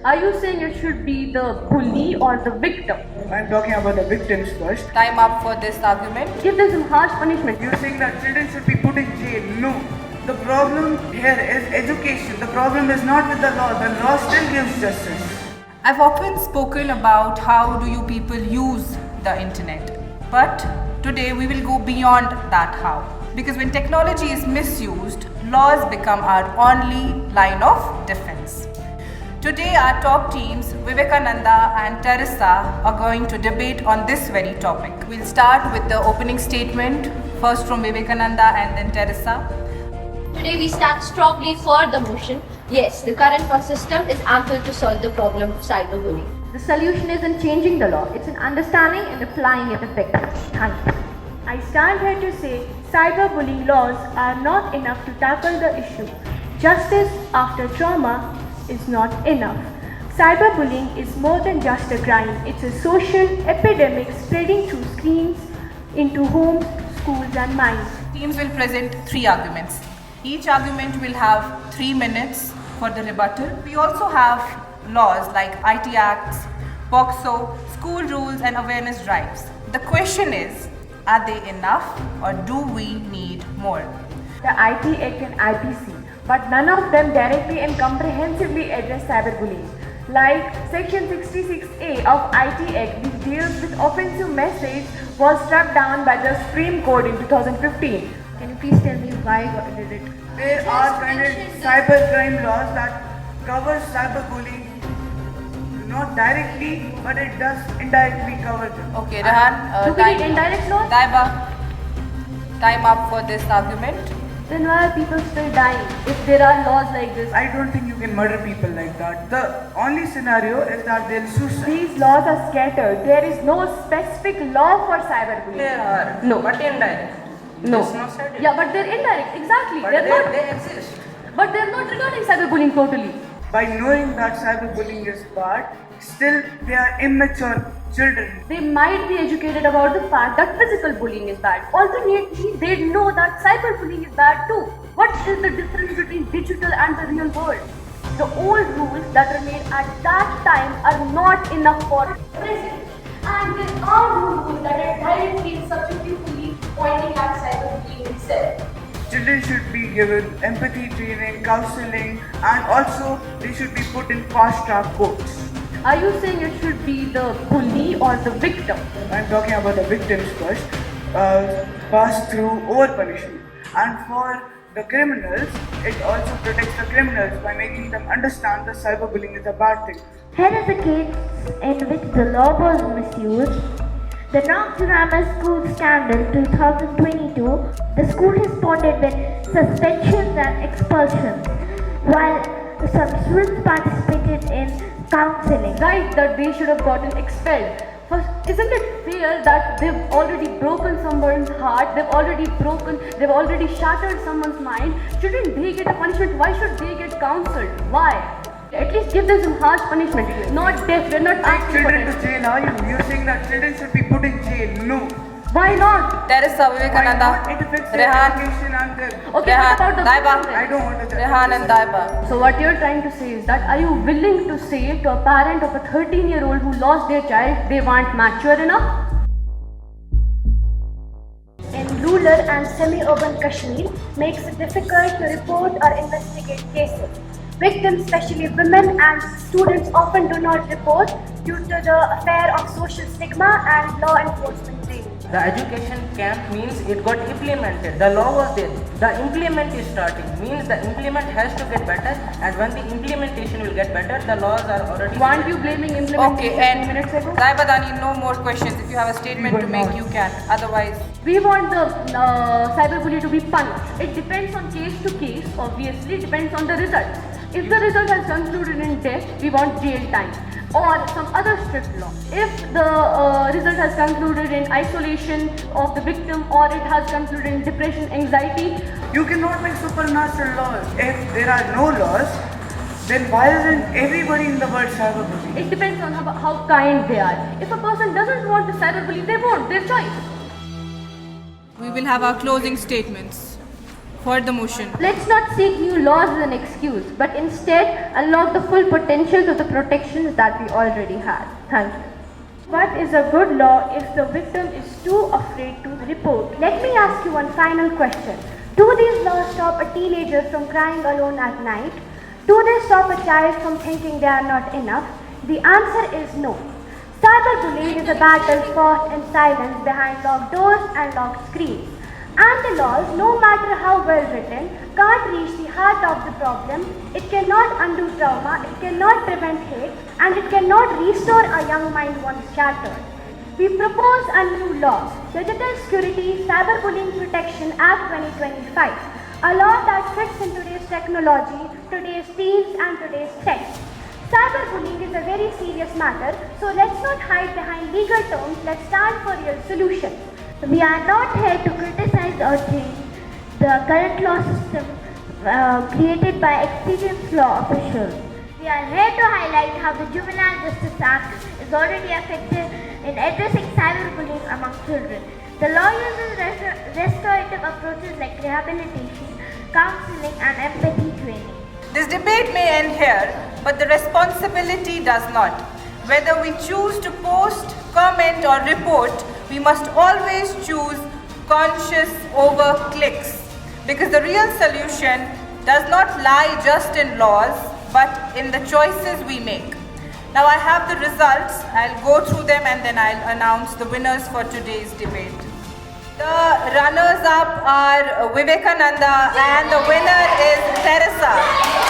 Are you saying it should be the bully or the victim? I'm talking about the victims first. Time up for this argument. Give them some harsh punishment. You're saying that children should be put in jail. No. The problem here is education. The problem is not with the law. The law still gives justice. I've often spoken about how do you people use the internet. But today we will go beyond that how. Because when technology is misused, laws become our only line of defense. Today our top teams, Vivekananda and Teresa, are going to debate on this very topic. We'll start with the opening statement, first from Vivekananda and then Teresa. Today we stand strongly for the motion. Yes, the current law system is ample to solve the problem of cyberbullying. The solution isn't changing the law, it's in understanding and applying it effectively. Thank you. I stand here to say cyberbullying laws are not enough to tackle the issue. Justice after trauma is not enough. Cyberbullying is more than just a crime. It's a social epidemic spreading through screens into homes, schools and minds. Teams will present 3 arguments. Each argument will have 3 minutes for the rebuttal. We also have laws like IT Acts, POCSO, school rules and awareness drives. The question is, are they enough or do we need more? The IT Act and IPC, but none of them directly and comprehensively address cyberbullying. Like Section 66A of IT Act, which deals with offensive message, was struck down by the Supreme Court in 2015. Can you please tell me why did it? There are cybercrime laws that cover cyberbullying, not directly, but it does indirectly cover them. Okay, Rehan, Do we need indirect laws? Taiba, time up for this argument. Then why are people still dying if there are laws like this? I don't think you can murder people like that. The only scenario is that they'll suicide. These laws are scattered. There is no specific law for cyberbullying. There are, No. but indirect. No. It's not certain. Yeah, but they're indirect. Exactly. But they're not. they exist. But they're not regarding cyberbullying totally. By knowing that cyberbullying is bad, still they are immature children. They might be educated about the fact that physical bullying is bad. Alternately, they know that cyberbullying is bad too. What is the difference between digital and the real world? The old rules that were made at that time are not enough for present. And there are new rules that are directly and subjectively pointing at cyberbullying itself. Children should be given empathy training, counseling, and also they should be put in fast track courts. Are you saying it should be the bully or the victim? I'm talking about the victims first, pass through over punishment. And for the criminals, it also protects the criminals by making them understand that cyberbullying is a bad thing. Here is a case in which the law was misused. The North Grammar School scandal 2022, the school responded with suspensions and expulsions, while some students participated in counseling. Right, that they should have gotten expelled. First, isn't it fair that they've already broken someone's heart, they've already shattered someone's mind? Shouldn't they get a punishment? Why should they get counseled? Why? At least give them some harsh punishment. Not death, we're not Take asking for children to it. jail, are you? You're saying that children should be put in jail. No. Why not? Teresa, Why Vivekananda, not? It affects their Rehan, education and their... Okay, what about the Taiba. victim I then? don't want to judge. Rehan and Taiba. So what you're trying to say is that are you willing to say to a parent of a 13-year-old who lost their child they weren't mature enough? In rural and semi-urban Kashmir, makes it difficult to report or investigate cases. Victims, especially women and students, often do not report due to the affair of social stigma and law enforcement training. The education camp means it got implemented. The law was there. The implement is starting. Means the implement has to get better, and when the implementation will get better, the laws are already. Weren't you blaming implementation Okay, 2 and minutes ago? Taiba Dani, no more questions. If you have a statement to make, you can. Otherwise, We want the cyberbully to be punished. It depends on case to case, obviously, it depends on the result. If the result has concluded in death, we want jail time or some other strict law. If the result has concluded in isolation of the victim or it has concluded in depression, anxiety, You cannot make supernatural laws. If there are no laws, then why isn't everybody in the world cyberbullying? it depends on how kind they are. If a person doesn't want to cyberbully, they won't, their choice. we will have our closing statements. for the motion. Let's not seek new laws as an excuse, but instead unlock the full potential of the protections that we already had. Thank you. What is a good law if the victim is too afraid to report? Let me ask you one final question. Do these laws stop a teenager from crying alone at night? Do they stop a child from thinking they are not enough? The answer is no. Cyberbullying is a battle fought in silence behind locked doors and locked screens. And the laws, no matter how well written, can't reach the heart of the problem. It cannot undo trauma, it cannot prevent hate, and it cannot restore a young mind once shattered. We propose a new law, Digital Security Cyberbullying Protection Act 2025, a law that fits in today's technology, today's teens, and today's threats. Cyberbullying is a very serious matter, so let's not hide behind legal terms, let's stand for real solutions. We are not here to criticize or change the current law system created by experienced law officials. We are here to highlight how the Juvenile Justice Act is already effective in addressing cyberbullying among children. The law uses restorative approaches like rehabilitation, counseling, and empathy training. This debate may end here, but the responsibility does not. Whether we choose to post, comment, or report, we must always choose conscious over clicks, because the real solution does not lie just in laws, but in the choices we make. Now I have the results. I'll go through them and then I'll announce the winners for today's debate. The runners-up are Vivekananda and the winner is Teresa.